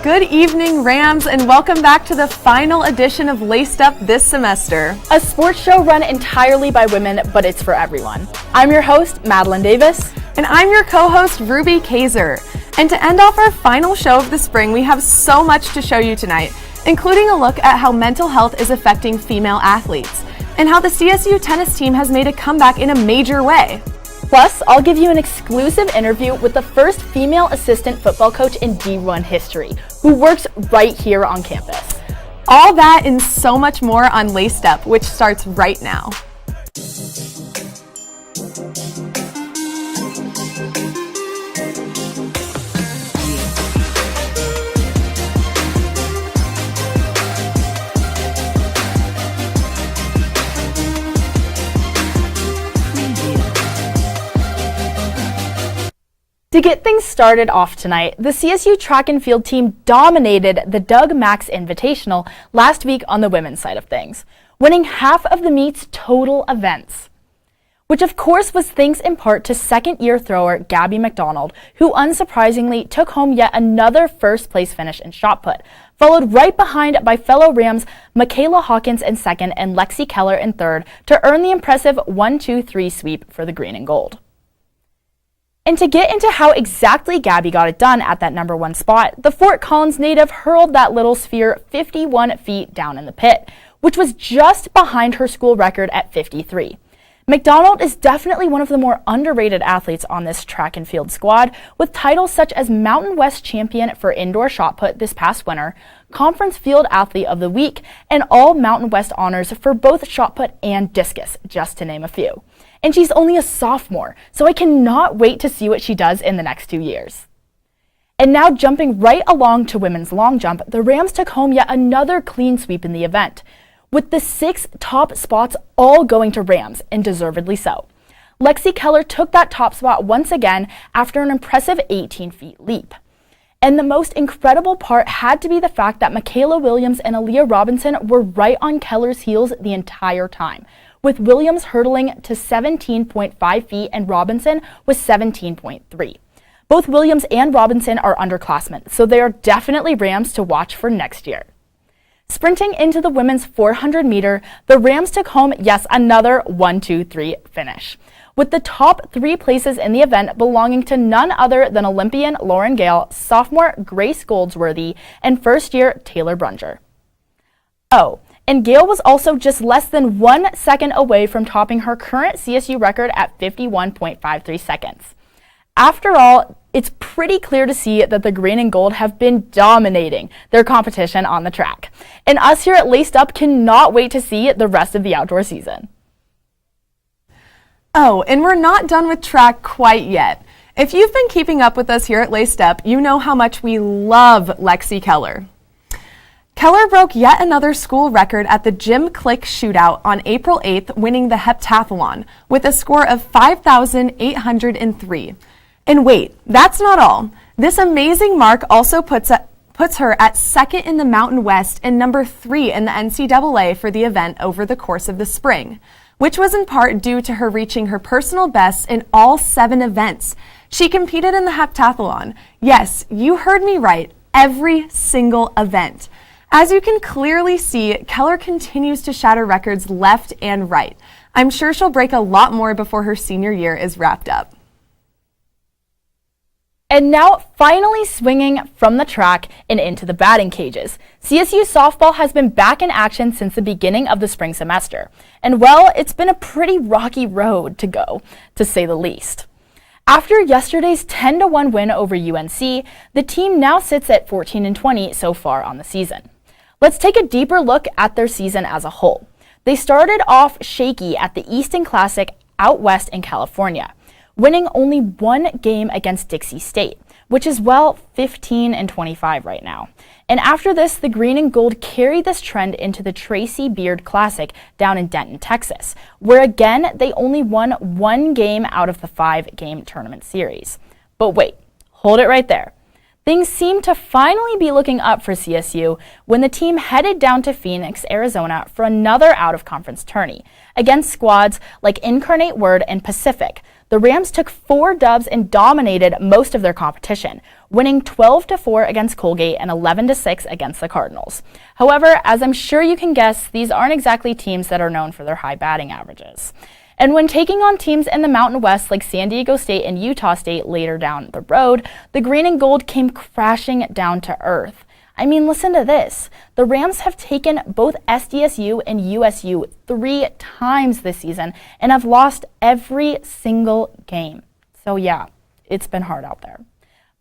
Good evening, Rams, and welcome back to the final edition of Laced Up this semester. A sports show run entirely by women, but it's for everyone. I'm your host, Madeline Davis. And I'm your co-host, Ruby Kaiser. And to end off our final show of the spring, we have so much to show you tonight, including a look at how mental health is affecting female athletes, and how the CSU tennis team has made a comeback in a major way. Plus, I'll give you an exclusive interview with the first female assistant football coach in D1 history, who works right here on campus. All that and so much more on Laced Up, which starts right now. To get things started off tonight, the CSU track and field team dominated the Doug Max Invitational last week on the women's side of things, winning half of the meet's total events, which of course was thanks in part to second-year thrower Gabby McDonald, who unsurprisingly took home yet another first-place finish in shot put, followed right behind by fellow Rams Michaela Hawkins in second and Lexi Keller in third to earn the impressive 1-2-3 sweep for the green and gold. And to get into how exactly Gabby got it done at that number one spot, the Fort Collins native hurled that little sphere 51 feet down in the pit, which was just behind her school record at 53. McDonald is definitely one of the more underrated athletes on this track and field squad, with titles such as Mountain West Champion for indoor shot put this past winter, Conference Field Athlete of the Week, and all Mountain West honors for both shot put and discus, just to name a few. And she's only a sophomore, so I cannot wait to see what she does in the next 2 years. And now jumping right along to women's long jump, the Rams took home yet another clean sweep in the event, with the 6 top spots all going to Rams, and deservedly so. Lexi Keller took that top spot once again after an impressive 18 feet leap. And the most incredible part had to be the fact that Michaela Williams and Aaliyah Robinson were right on Keller's heels the entire time, with Williams hurdling to 17.5 feet and Robinson was 17.3. Both Williams and Robinson are underclassmen, so they are definitely Rams to watch for next year. Sprinting into the women's 400 meter, the Rams took home, yes, another 1-2-3 finish, with the top 3 places in the event belonging to none other than Olympian Lauren Gale, sophomore Grace Goldsworthy, and first-year Taylor Brunger. Oh, and Gale was also just less than 1 second away from topping her current CSU record at 51.53 seconds. After all, it's pretty clear to see that the green and gold have been dominating their competition on the track. And us here at Laced Up cannot wait to see the rest of the outdoor season. Oh, and we're not done with track quite yet. If you've been keeping up with us here at Laced Up, you know how much we love Lexi Keller. Keller broke yet another school record at the Gym Click Shootout on April 8th, winning the heptathlon with a score of 5,803. And wait, that's not all. This amazing mark also puts her at second in the Mountain West and number 3 in the NCAA for the event over the course of the spring, which was in part due to her reaching her personal best in all 7 events. She competed in the heptathlon. Yes, you heard me right, every single event. As you can clearly see, Keller continues to shatter records left and right. I'm sure she'll break a lot more before her senior year is wrapped up. And now, finally swinging from the track and into the batting cages, CSU softball has been back in action since the beginning of the spring semester. And well, it's been a pretty rocky road to go, to say the least. After yesterday's 10-1 win over UNC, the team now sits at 14-20 so far on the season. Let's take a deeper look at their season as a whole. They started off shaky at the Easton Classic out west in California, winning only 1 game against Dixie State, which is, well, 15-25 right now. And after this, the green and gold carried this trend into the Tracy Beard Classic down in Denton, Texas, where again, they only won 1 game out of the 5-game tournament series. But wait, hold it right there. Things seem to finally be looking up for CSU when the team headed down to Phoenix, Arizona for another out-of-conference tourney against squads like Incarnate Word and Pacific, the Rams took 4 dubs and dominated most of their competition, winning 12-4 against Colgate and 11-6 against the Cardinals. However, as I'm sure you can guess, these aren't exactly teams that are known for their high batting averages. And when taking on teams in the Mountain West like San Diego State and Utah State later down the road, the green and gold came crashing down to earth. I mean, listen to this. The Rams have taken both SDSU and USU 3 times this season and have lost every single game. So yeah, it's been hard out there.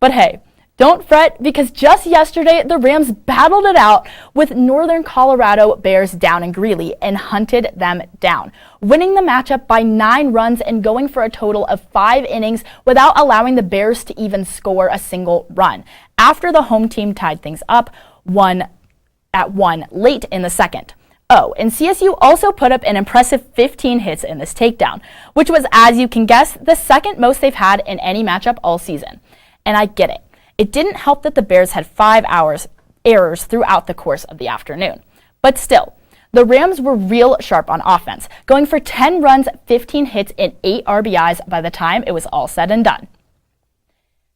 But hey, don't fret, because just yesterday, the Rams battled it out with Northern Colorado Bears down in Greeley and hunted them down, winning the matchup by 9 runs and going for a total of 5 innings without allowing the Bears to even score a single run, after the home team tied things up 1-1 late in the second. Oh, and CSU also put up an impressive 15 hits in this takedown, which was, as you can guess, the second most they've had in any matchup all season. And I get it. It didn't help that the Bears had 5 errors throughout the course of the afternoon. But still, the Rams were real sharp on offense, going for 10 runs, 15 hits, and 8 RBIs by the time it was all said and done.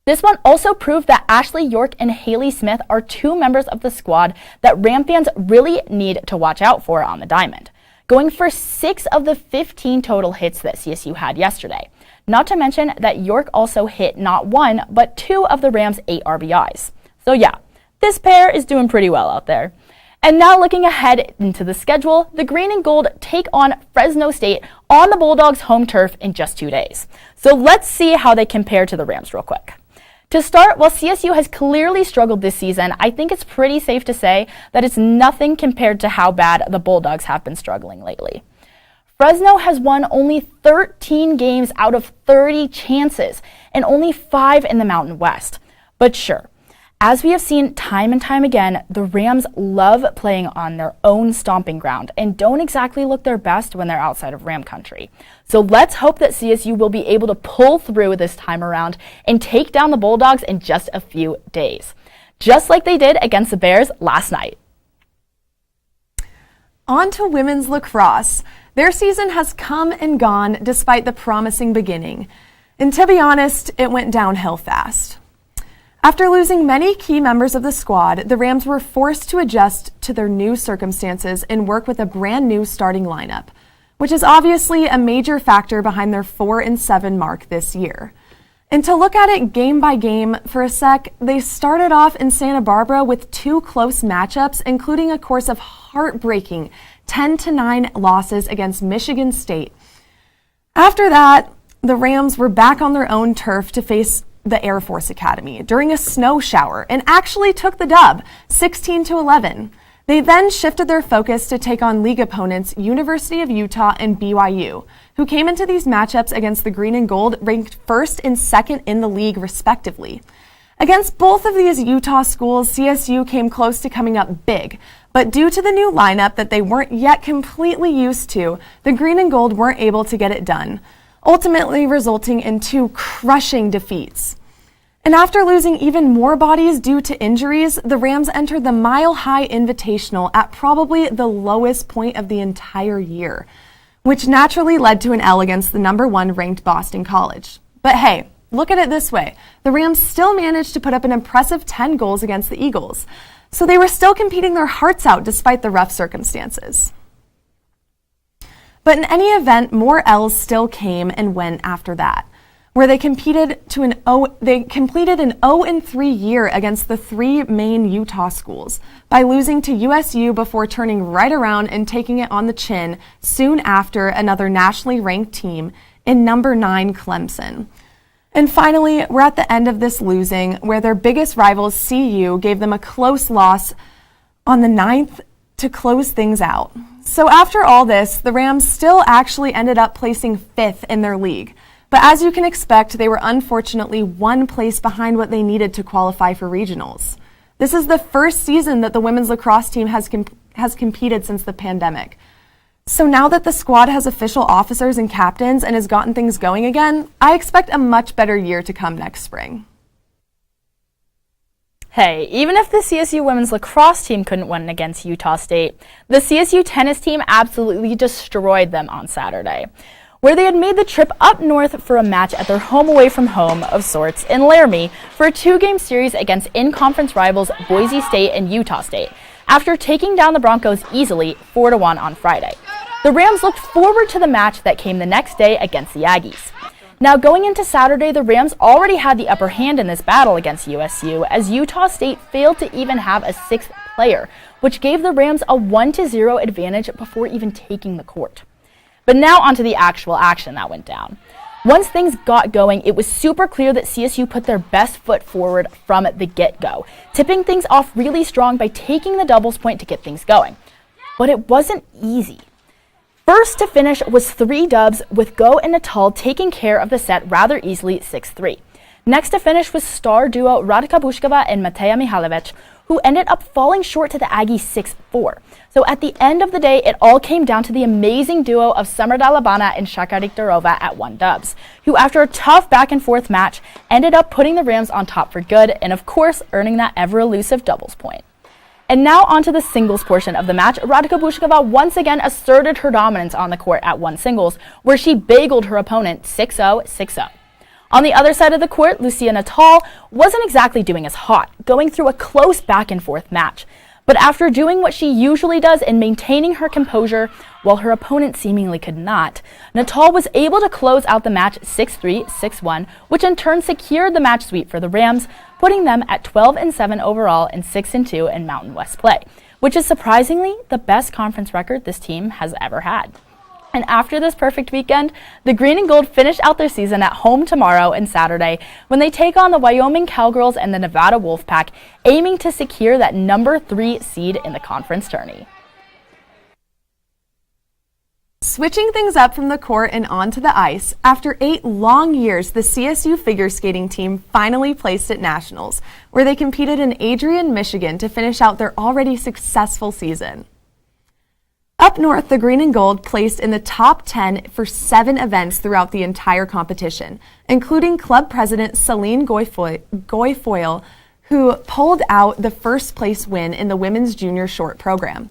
This one also proved that Ashley York and Haley Smith are 2 members of the squad that Ram fans really need to watch out for on the diamond, going for 6 of the 15 total hits that CSU had yesterday. Not to mention that York also hit not 1, but 2 of the Rams' 8 RBIs. So yeah, this pair is doing pretty well out there. And now looking ahead into the schedule, the Green and Gold take on Fresno State on the Bulldogs' home turf in just 2 days. So let's see how they compare to the Rams real quick. To start, while CSU has clearly struggled this season, I think it's pretty safe to say that it's nothing compared to how bad the Bulldogs have been struggling lately. Fresno has won only 13 games out of 30 chances, and only 5 in the Mountain West. But sure, as we have seen time and time again, the Rams love playing on their own stomping ground and don't exactly look their best when they're outside of Ram country. So let's hope that CSU will be able to pull through this time around and take down the Bulldogs in just a few days, just like they did against the Bears last night. On to women's lacrosse. Their season has come and gone despite the promising beginning. And to be honest, it went downhill fast. After losing many key members of the squad, the Rams were forced to adjust to their new circumstances and work with a brand new starting lineup, which is obviously a major factor behind their 4-7 mark this year. And to look at it game by game for a sec, they started off in Santa Barbara with 2 close matchups, including a course of heartbreaking 10-9 losses against Michigan State. After that, the Rams were back on their own turf to face the Air Force Academy during a snow shower and actually took the dub, 16-11. They then shifted their focus to take on league opponents University of Utah and BYU, who came into these matchups against the Green and Gold ranked 1st and 2nd in the league respectively. Against both of these Utah schools, CSU came close to coming up big, but due to the new lineup that they weren't yet completely used to, the Green and Gold weren't able to get it done, ultimately resulting in 2 crushing defeats. And after losing even more bodies due to injuries, the Rams entered the Mile High Invitational at probably the lowest point of the entire year, which naturally led to an L against the number 1 ranked Boston College. But hey, look at it this way. The Rams still managed to put up an impressive 10 goals against the Eagles. So they were still competing their hearts out despite the rough circumstances. But in any event, more L's still came and went after that, where they completed an 0-3 year against the 3 main Utah schools by losing to USU before turning right around and taking it on the chin soon after another nationally ranked team in number 9 Clemson. And finally, we're at the end of this losing, where their biggest rivals, CU, gave them a close loss on the 9th to close things out. So after all this, the Rams still actually ended up placing 5th in their league. But as you can expect, they were unfortunately 1 place behind what they needed to qualify for regionals. This is the first season that the women's lacrosse team has competed since the pandemic. So now that the squad has official officers and captains and has gotten things going again, I expect a much better year to come next spring. Hey, even if the CSU women's lacrosse team couldn't win against Utah State, the CSU tennis team absolutely destroyed them on Saturday. where they had made the trip up north for a match at their home away from home of sorts in Laramie for a 2-game series against in-conference rivals Boise State and Utah State, after taking down the Broncos easily 4-1 on Friday. The Rams looked forward to the match that came the next day against the Aggies. Now, going into Saturday, the Rams already had the upper hand in this battle against USU, as Utah State failed to even have a 6th player, which gave the Rams a 1-0 advantage before even taking the court. But now onto the actual action that went down. Once things got going, it was super clear that CSU put their best foot forward from the get-go, tipping things off really strong by taking the doubles point to get things going. But it wasn't easy. First to finish was 3 dubs, with Go and Natal taking care of the set rather easily 6-3. Next to finish was star duo Radka Bushkova and Mateja Mihalovic, who ended up falling short to the Aggies 6-4. So at the end of the day, it all came down to the amazing duo of Summer Dalabana and Shaka Diktarova at 1 dubs, who after a tough back-and-forth match ended up putting the Rams on top for good and of course earning that ever-elusive doubles point. And now onto the singles portion of the match. Radka Bushkova once again asserted her dominance on the court at 1 singles, where she bageled her opponent 6-0, 6-0. On the other side of the court, Lucia Natal wasn't exactly doing as hot, going through a close back-and-forth match. But after doing what she usually does and maintaining her composure, while her opponent seemingly could not, Natal was able to close out the match 6-3, 6-1, which in turn secured the match sweep for the Rams, putting them at 12-7 overall and 6-2 in Mountain West play, which is surprisingly the best conference record this team has ever had. And after this perfect weekend, the Green and Gold finish out their season at home tomorrow and Saturday when they take on the Wyoming Cowgirls and the Nevada Wolfpack, aiming to secure that number 3 seed in the conference tourney. Switching things up from the court and onto the ice, after 8 long years, the CSU figure skating team finally placed at Nationals, where they competed in Adrian, Michigan to finish out their already successful season. Up north, the Green and Gold placed in the top 10 for 7 events throughout the entire competition, including club president Celine Goyfoyle, who pulled out the first place win in the women's junior short program.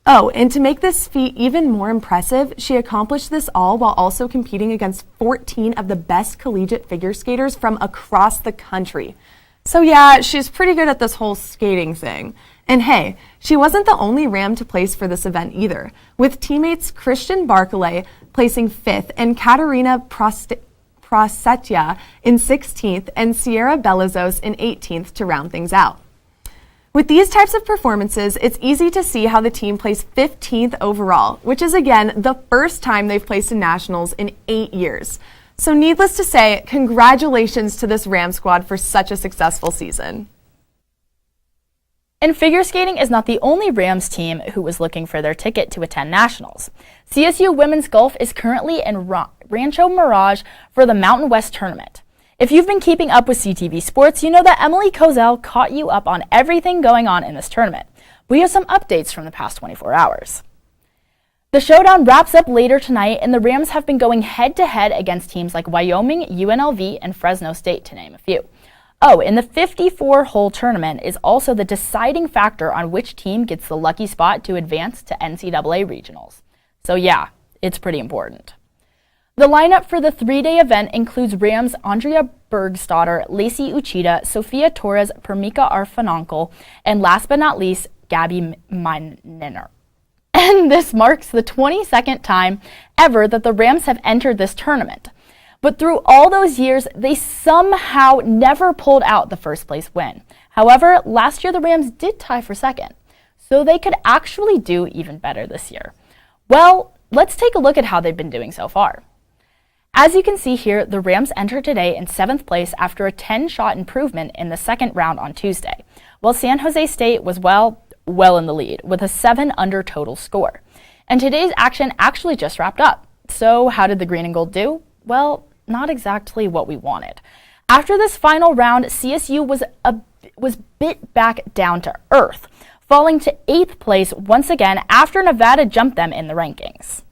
Oh, and to make this feat even more impressive, she accomplished this all while also competing against 14 of the best collegiate figure skaters from across the country. So yeah, she's pretty good at this whole skating thing. And hey, she wasn't the only Ram to place for this event either, with teammates Christian Barclay placing 5th and Katerina Prosetya in 16th and Sierra Belizos in 18th to round things out. With these types of performances, it's easy to see how the team placed 15th overall, which is again the first time they've placed in nationals in 8 years. So needless to say, congratulations to this Ram squad for such a successful season. And figure skating is not the only Rams team who was looking for their ticket to attend nationals. CSU women's golf is currently in Rancho Mirage for the Mountain West tournament. If you've been keeping up with CTV Sports, you know that Emily Kozel caught you up on everything going on in this tournament. We have some updates from the past 24 hours. The showdown wraps up later tonight, and the Rams have been going head-to-head against teams like Wyoming, UNLV, and Fresno State, to name a few. Oh, and the 54-hole tournament is also the deciding factor on which team gets the lucky spot to advance to NCAA regionals. So yeah, it's pretty important. The lineup for the 3-day event includes Rams Andrea Bergstadter, Lacey Uchida, Sophia Torres, Permika Arfanonkel, and last but not least, Gabby Miner. And this marks the 22nd time ever that the Rams have entered this tournament. But through all those years, they somehow never pulled out the first place win. However, last year the Rams did tie for second, so they could actually do even better this year. Well, let's take a look at how they've been doing so far. As you can see here, the Rams entered today in 7th place after a 10-shot improvement in the second round on Tuesday, while San Jose State was well in the lead with a 7-under total score. And today's action actually just wrapped up. So how did the Green and Gold do? Well, not exactly what we wanted. After this final round, CSU was bit back down to earth, falling to 8th place once again after Nevada jumped them in the rankings.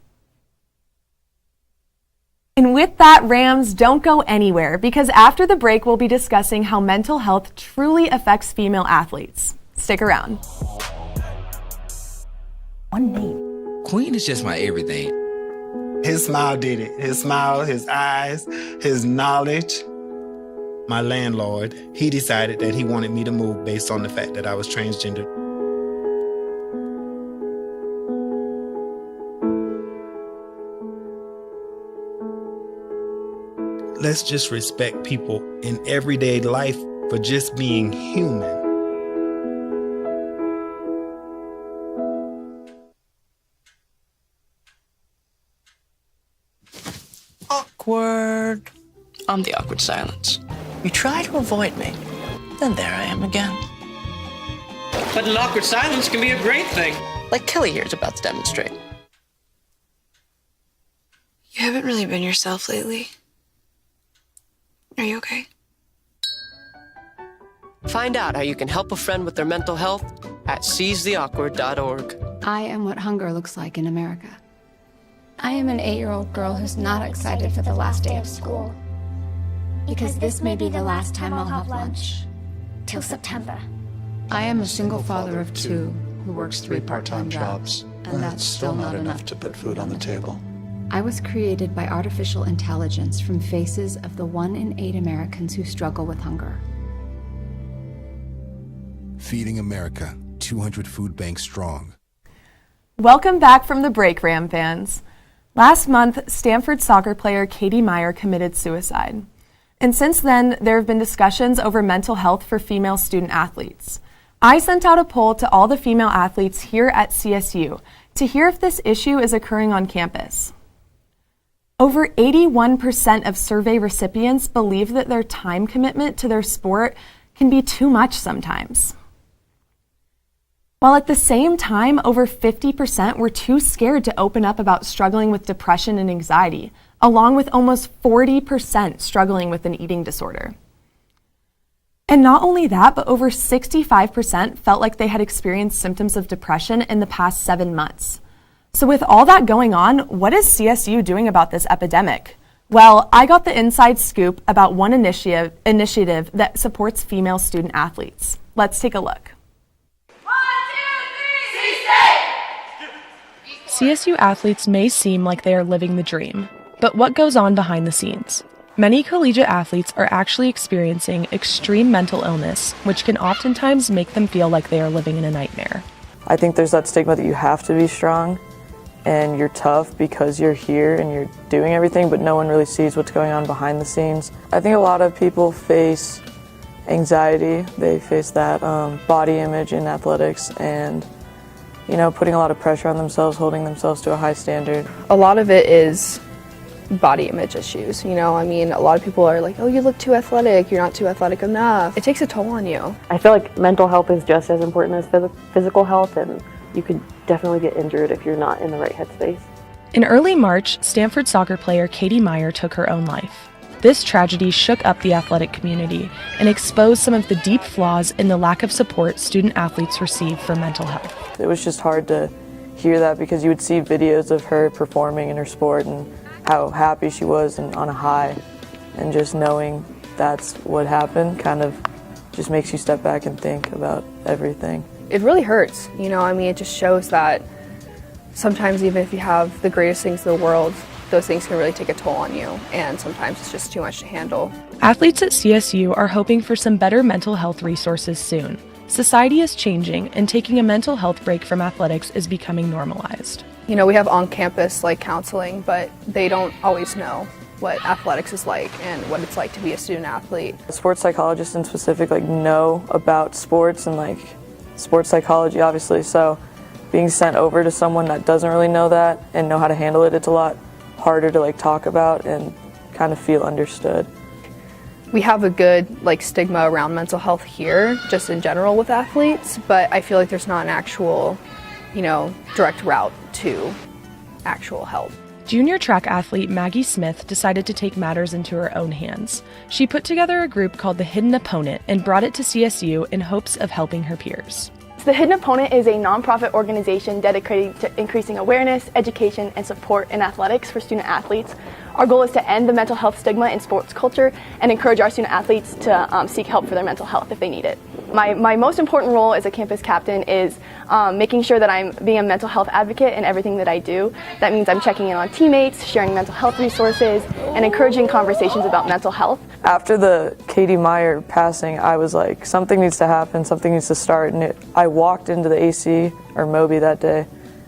And with that, Rams, don't go anywhere, because after the break, we'll be discussing how mental health truly affects female athletes. Stick around. One name. Queen is just my everything. His smile did it. His smile, his eyes, his knowledge. My landlord, he decided that he wanted me to move based on the fact that I was transgender. Let's just respect people in everyday life for just being human. Awkward. I'm the awkward silence. You try to avoid me, then there I am again. But an awkward silence can be a great thing. Like Kelly here is about to demonstrate. You haven't really been yourself lately. Are you okay? Find out how you can help a friend with their mental health at seizetheawkward.org. I am what hunger looks like in America. I am an 8-year-old girl who's not excited for the last day of school. Because this may be the last time I'll have lunch. Till September. I am a single father of 2 who works 3 part-time jobs. And that's still not enough to put food on the table. I was created by artificial intelligence from faces of the 1 in 8 Americans who struggle with hunger. Feeding America, 200 food banks strong. Welcome back from the break, Ram fans. Last month, Stanford soccer player Katie Meyer committed suicide. And since then, there have been discussions over mental health for female student athletes. I sent out a poll to all the female athletes here at CSU to hear if this issue is occurring on campus. Over 81% of survey recipients believe that their time commitment to their sport can be too much sometimes. While at the same time, over 50% were too scared to open up about struggling with depression and anxiety, along with almost 40% struggling with an eating disorder. And not only that, but over 65% felt like they had experienced symptoms of depression in the past 7 months. So with all that going on, what is CSU doing about this epidemic? Well, I got the inside scoop about one initiative that supports female student athletes. Let's take a look. 1, 2, 3, CSU athletes may seem like they are living the dream, but what goes on behind the scenes? Many collegiate athletes are actually experiencing extreme mental illness, which can oftentimes make them feel like they are living in a nightmare. I think there's that stigma that you have to be strong and you're tough because you're here and you're doing everything, but no one really sees what's going on behind the scenes. I think a lot of people face anxiety. They face that body image in athletics and, you know, putting a lot of pressure on themselves, holding themselves to a high standard. A lot of it is body image issues, you know, I mean, a lot of people are like, oh, you look too athletic, you're not too athletic enough. It takes a toll on you. I feel like mental health is just as important as physical health, and you could definitely get injured if you're not in the right headspace. In early March, Stanford soccer player Katie Meyer took her own life. This tragedy shook up the athletic community and exposed some of the deep flaws in the lack of support student athletes receive for mental health. It was just hard to hear that because you would see videos of her performing in her sport and how happy she was and on a high, and just knowing that's what happened kind of just makes you step back and think about everything. It really hurts, you know, I mean, it just shows that sometimes even if you have the greatest things in the world, those things can really take a toll on you, and sometimes it's just too much to handle. Athletes at CSU are hoping for some better mental health resources soon. Society is changing, and taking a mental health break from athletics is becoming normalized. You know, we have on-campus like counseling, but they don't always know what athletics is like and what it's like to be a student athlete. Sports psychologists in specific know about sports and sports psychology, obviously, so being sent over to someone that doesn't really know that and know how to handle it, it's a lot harder to talk about and kind of feel understood. We have a good stigma around mental health here, just in general with athletes, but I feel like there's not an actual, direct route to actual help. Junior track athlete Maggie Smith decided to take matters into her own hands. She put together a group called The Hidden Opponent and brought it to CSU in hopes of helping her peers. The Hidden Opponent is a nonprofit organization dedicated to increasing awareness, education, and support in athletics for student athletes. Our goal is to end the mental health stigma in sports culture and encourage our student athletes to seek help for their mental health if they need it. My most important role as a campus captain is making sure that I'm being a mental health advocate in everything that I do. That means I'm checking in on teammates, sharing mental health resources, and encouraging conversations about mental health. After the Katie Meyer passing, I was like, something needs to happen, something needs to start. And I walked into the AC, or Moby that day,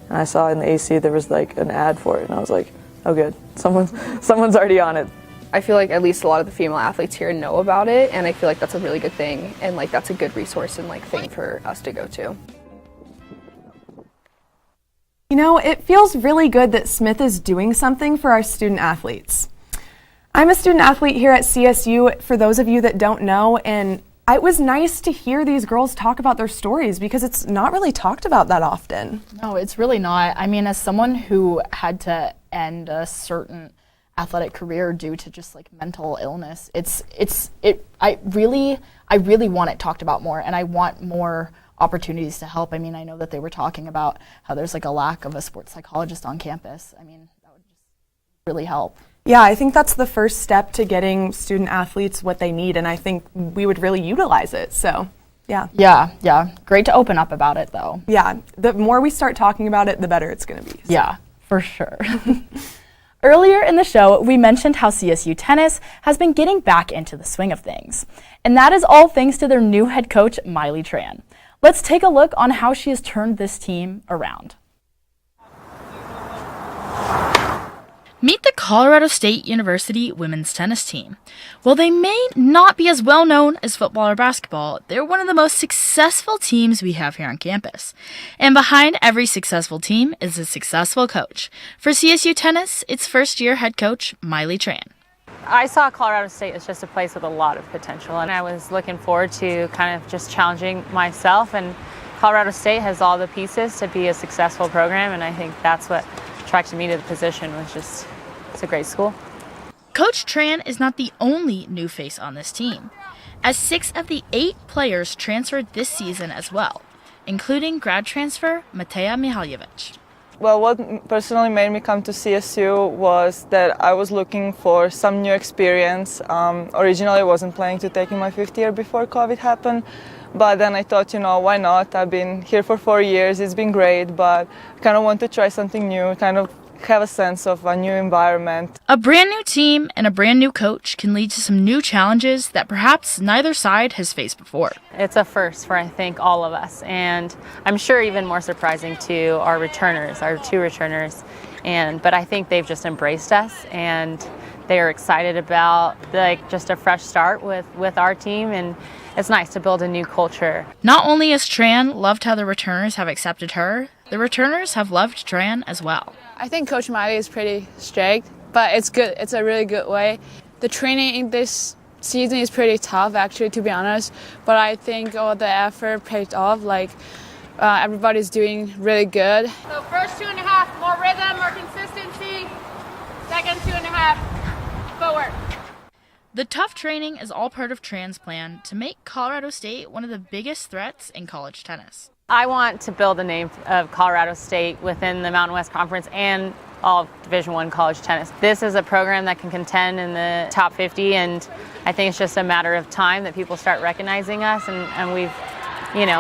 and I saw in the AC there was like an ad for it, and I was like, oh good, someone's already on it. I feel like at least a lot of the female athletes here know about it, and I feel like that's a really good thing, and like that's a good resource and like thing for us to go to. You know, it feels really good that Smith is doing something for our student athletes. I'm a student athlete here at CSU, for those of you that don't know, and it was nice to hear these girls talk about their stories because it's not really talked about that often. No, it's really not. I mean, as someone who had to end a certain athletic career due to just like mental illness, I really want it talked about more, and I want more opportunities to help. I mean, I know that they were talking about how there's like a lack of a sports psychologist on campus. I mean, that would just really help. Yeah, I think that's the first step to getting student athletes what they need, and I think we would really utilize it, so yeah. Yeah, great to open up about it though. Yeah, the more we start talking about it, the better it's gonna be. So. Yeah, for sure. Earlier in the show, we mentioned how CSU tennis has been getting back into the swing of things, and that is all thanks to their new head coach, Miley Tran. Let's take a look on how she has turned this team around. Meet the Colorado State University women's tennis team. While they may not be as well known as football or basketball, they're one of the most successful teams we have here on campus. And behind every successful team is a successful coach. For CSU tennis, it's first-year head coach Miley Tran. I saw Colorado State as just a place with a lot of potential, and I was looking forward to kind of just challenging myself, and Colorado State has all the pieces to be a successful program, and I think that's what attracted me to the position. Was just, it's a great school. Coach Tran is not the only new face on this team, as 6 of the 8 players transferred this season as well, including grad transfer Mateja Mihaljevic. Well, what personally made me come to CSU was that I was looking for some new experience. Originally, I wasn't planning to take in my 5th year before COVID happened, but then I thought, why not? I've been here for 4 years, it's been great, but I kind of want to try something new, kind of have a sense of a new environment. A brand new team and a brand new coach can lead to some new challenges that perhaps neither side has faced before. It's a first for, I think, all of us, and I'm sure even more surprising to our returners, our 2 returners. But I think they've just embraced us, and they are excited about just a fresh start with our team, and it's nice to build a new culture. Not only has Tran loved how the returners have accepted her, the returners have loved Tran as well. I think Coach Miley is pretty strict, but it's good. It's a really good way. The training in this season is pretty tough, actually, to be honest, but I think all the effort paid off. Everybody's doing really good. So first 2.5, more rhythm, more consistency. Second 2.5, footwork. The tough training is all part of Tran's plan to make Colorado State one of the biggest threats in college tennis. I want to build the name of Colorado State within the Mountain West Conference and all Division I college tennis. This is a program that can contend in the top 50, and I think it's just a matter of time that people start recognizing us, and we've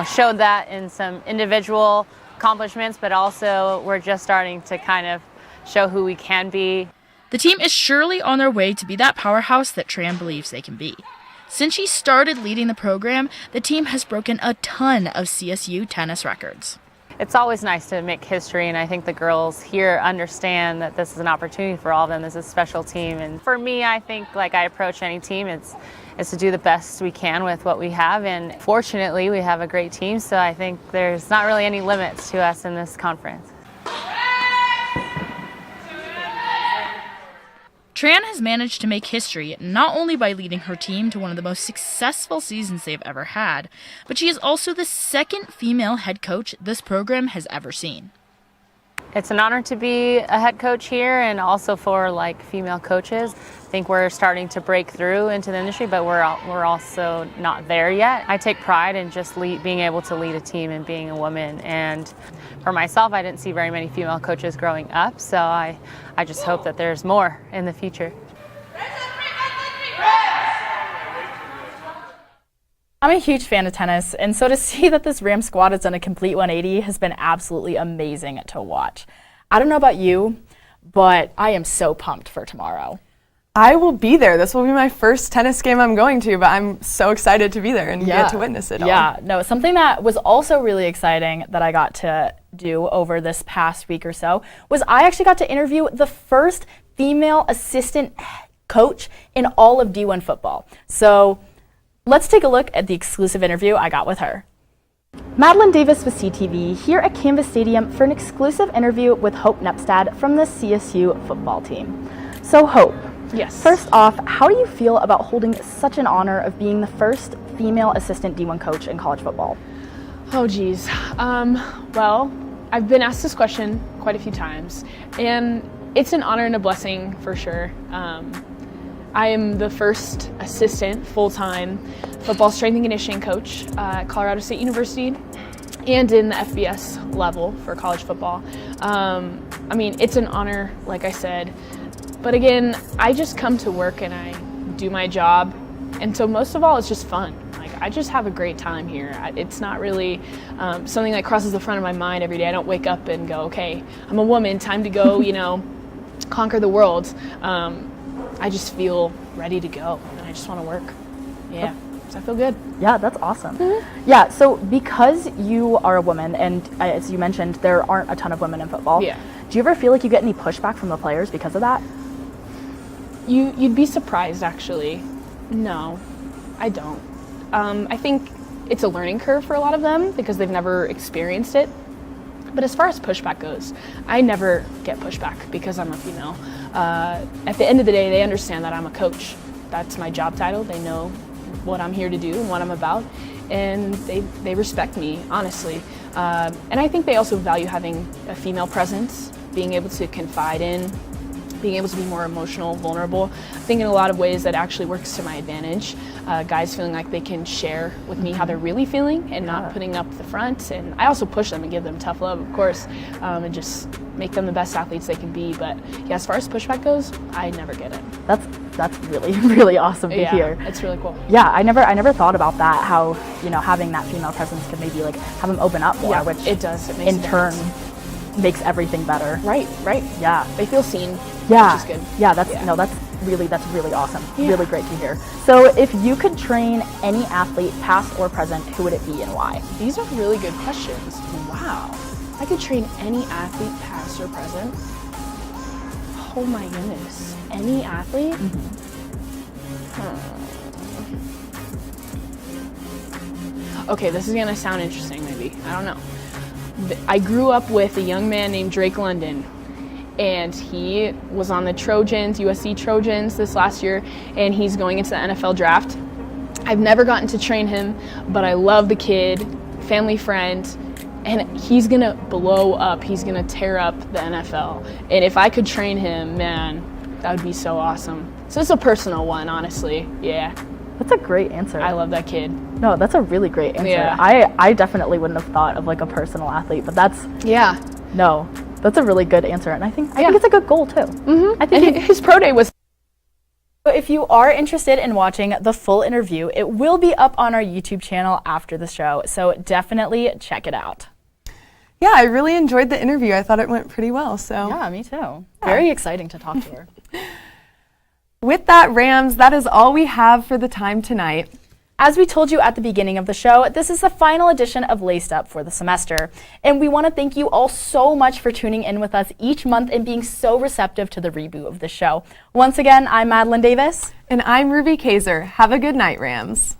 showed that in some individual accomplishments, but also we're just starting to kind of show who we can be. The team is surely on their way to be that powerhouse that Tran believes they can be. Since she started leading the program, the team has broken a ton of CSU tennis records. It's always nice to make history, and I think the girls here understand that this is an opportunity for all of them. This is a special team, and for me, I think like I approach any team, it's to do the best we can with what we have, and fortunately, we have a great team, so I think there's not really any limits to us in this conference. Tran has managed to make history not only by leading her team to one of the most successful seasons they've ever had, but she is also the 2nd female head coach this program has ever seen. It's an honor to be a head coach here, and also for female coaches. I think we're starting to break through into the industry, but we're also not there yet. I take pride in just being able to lead a team and being a woman, and for myself, I didn't see very many female coaches growing up, so I just hope that there's more in the future. I'm a huge fan of tennis, and so to see that this Rams squad has done a complete 180 has been absolutely amazing to watch. I don't know about you, but I am so pumped for tomorrow. I will be there. This will be my first tennis game I'm going to, but I'm so excited to be there and get to witness it all. Yeah, no, something that was also really exciting that I got to do over this past week or so was I actually got to interview the first female assistant coach in all of D1 football. So let's take a look at the exclusive interview I got with her. Madeline Davis with CTV here at Canvas Stadium for an exclusive interview with Hope Nepstad from the CSU football team. So Hope, yes. First off, how do you feel about holding such an honor of being the first female assistant D1 coach in college football? Oh geez. Well, I've been asked this question quite a few times, and it's an honor and a blessing for sure. I am the first assistant full-time football strength and conditioning coach at Colorado State University and in the FBS level for college football. I mean, it's an honor, like I said, but again, I just come to work and I do my job, and so most of all, it's just fun. I just have a great time here. It's not really something that crosses the front of my mind every day. I don't wake up and go, okay, I'm a woman, time to go, conquer the world. I just feel ready to go, and I just want to work. Yeah, so I feel good. Yeah, that's awesome. Mm-hmm. Yeah, so because you are a woman, and as you mentioned, there aren't a ton of women in football. Yeah. Do you ever feel like you get any pushback from the players because of that? You'd be surprised, actually. No, I don't. I think it's a learning curve for a lot of them because they've never experienced it. But as far as pushback goes, I never get pushback because I'm a female. At the end of the day, they understand that I'm a coach. That's my job title. They know what I'm here to do and what I'm about, and they respect me, honestly. And I think they also value having a female presence, being able to confide in, being able to be more emotional, vulnerable. I think in a lot of ways that actually works to my advantage. Guys feeling like they can share with me how they're really feeling and not putting up the front. And I also push them and give them tough love, of course, and just make them the best athletes they can be. But yeah, as far as pushback goes, I never get it. That's really, really awesome to hear. It's really cool. Yeah, I never thought about that, how, having that female presence could maybe have them open up more, which it does. It makes in turn makes everything better. Right. Yeah. They feel seen. Yeah. Which is good. Yeah, that's really awesome. Yeah. Really great to hear. So if you could train any athlete, past or present, who would it be and why? These are really good questions. Wow. I could train any athlete, past or present. Oh my goodness. Any athlete? Okay, this is gonna sound interesting maybe. I don't know. I grew up with a young man named Drake London, and he was on the Trojans, USC Trojans this last year, and he's going into the NFL draft. I've never gotten to train him, but I love the kid, family friend, and he's gonna blow up. He's gonna tear up the NFL. And if I could train him, man, that would be so awesome. So it's a personal one, honestly. Yeah. That's a great answer. I love that kid. No, that's a really great answer. Yeah. I definitely wouldn't have thought of a personal athlete, but that's a really good answer, and I think it's a good goal too. Mm-hmm. I think his pro day was. So if you are interested in watching the full interview, it will be up on our YouTube channel after the show, so definitely check it out. Yeah, I really enjoyed the interview. I thought it went pretty well. So yeah, me too. Very exciting to talk to her. With that, Rams, that is all we have for the time tonight. As we told you at the beginning of the show, this is the final edition of Laced Up for the semester. And we want to thank you all so much for tuning in with us each month and being so receptive to the reboot of the show. Once again, I'm Madeline Davis. And I'm Ruby Kaiser. Have a good night, Rams.